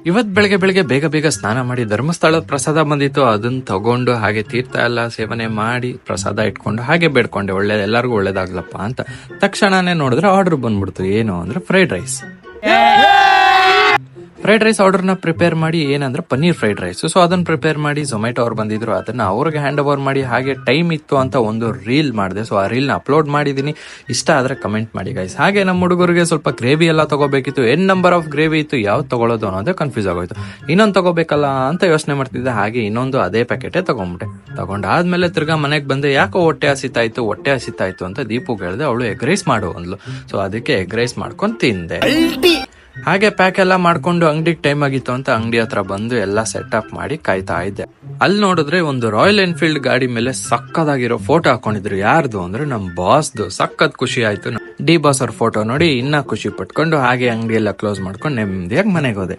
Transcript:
ಇವತ್ ಬೆಳಗ್ಗೆ ಬೇಗ ಬೇಗ ಸ್ನಾನ ಮಾಡಿ ಧರ್ಮಸ್ಥಳದ ಪ್ರಸಾದ ಬಂದಿತ್ತು, ಅದನ್ನ ತಗೊಂಡು ಹಾಗೆ ತೀರ್ಥ ಎಲ್ಲ ಸೇವನೆ ಮಾಡಿ ಪ್ರಸಾದ ಇಟ್ಕೊಂಡು ಹಾಗೆ ಬೇಡ್ಕೊಂಡೆ ಎಲ್ಲರಿಗೂ ಒಳ್ಳೇದಾಗ್ಲಪ್ಪ ಅಂತ. ತಕ್ಷಣನೇ ನೋಡಿದ್ರೆ ಆರ್ಡರ್ ಬಂದ್ಬಿಡ್ತು. ಏನು ಅಂದ್ರೆ ಫ್ರೈಡ್ ರೈಸ್ ಆರ್ಡರ್ನ ಪ್ರಿಪೇರ್ ಮಾಡಿ, ಏನಂದ್ರೆ ಪನ್ನೀರ್ ಫ್ರೈಡ್ ರೈಸ್. ಸೊ ಅದನ್ನ ಪ್ರಿಪೇರ್ ಮಾಡಿ ಝೊಮ್ಯಾಟೊ ಅವ್ರು ಬಂದಿದ್ರು, ಅದನ್ನ ಅವ್ರಿಗೆ ಹ್ಯಾಂಡ್ ಓವರ್ ಮಾಡಿ ಹಾಗೆ ಟೈಮ್ ಇತ್ತು ಅಂತ ಒಂದು ರೀಲ್ ಮಾಡಿದೆ. ಸೊ ಆ ರೀಲ್ನ ಅಪ್ಲೋಡ್ ಮಾಡಿದೀನಿ. ಇಷ್ಟ ಆದ್ರೆ ಕಮೆಂಟ್ ಮಾಡಿ ಗೈಸ್. ಹಾಗೆ ನಮ್ಮ ಹುಡುಗರಿಗೆ ಸ್ವಲ್ಪ ಗ್ರೇವಿ ಎಲ್ಲ ತಗೋಬೇಕಿತ್ತು. ನಂಬರ್ ಆಫ್ ಗ್ರೇವಿ ಇತ್ತು, ಯಾವ್ದು ತಗೊಳ್ಳೋದು ಅನ್ನೋದೇ ಕನ್ಫ್ಯೂಸ್ ಆಗೋಯ್ತು. ಇನ್ನೊಂದು ತಗೋಬೇಕಲ್ಲ ಅಂತ ಯೋಚನೆ ಮಾಡ್ತಿದ್ದೆ. ಹಾಗೆ ಇನ್ನೊಂದು ಅದೇ ಪ್ಯಾಕೆಟೇ ತಗೊಂಡಾದ್ಮೇಲೆ ತಿರ್ಗಾ ಮನೆಗೆ ಬಂದೆ. ಯಾಕೋ ಹೊಟ್ಟೆ ಹಸಿತಾಯ್ತು ಅಂತ ದೀಪುಗೆ ಹೇಳಿದೆ. ಅವಳು ಎಗ್ ರೈಸ್ ಮಾಡು ಅಂದ್ಲು. ಸೊ ಅದಕ್ಕೆ ಎಗ್ ರೈಸ್ ಮಾಡ್ಕೊಂಡು ತಿಂದೆ. ಹಾಗೆ ಪ್ಯಾಕ್ ಎಲ್ಲ ಮಾಡ್ಕೊಂಡು ಅಂಗಡಿಗೆ ಟೈಮ್ ಆಗಿತ್ತು ಅಂತ ಅಂಗಡಿ ಹತ್ರ ಬಂದು ಎಲ್ಲ ಸೆಟ್ ಅಪ್ ಮಾಡಿ ಕಾಯ್ತಾ ಇದ್ದೆ. ಅಲ್ಲಿ ನೋಡಿದ್ರೆ ಒಂದು ರಾಯಲ್ ಎನ್ಫೀಲ್ಡ್ ಗಾಡಿ ಮೇಲೆ ಸಕ್ಕದಾಗಿರೋ ಫೋಟೋ ಹಾಕೊಂಡಿದ್ರು. ಯಾರ್ದು ಅಂದ್ರೆ ನಮ್ ಬಾಸ್ದು. ಸಕ್ಕತ್ ಖುಷಿ ಆಯ್ತು. ಡಿ ಬಾಸ್ ಅವ್ರ ಫೋಟೋ ನೋಡಿ ಇನ್ನ ಖುಷಿ ಪಟ್ಕೊಂಡು ಹಾಗೆ ಅಂಗಡಿ ಎಲ್ಲ ಕ್ಲೋಸ್ ಮಾಡ್ಕೊಂಡು ನೆಮ್ಮದಿಯಾಗಿ ಮನೆಗೆ ಹೋದೆ.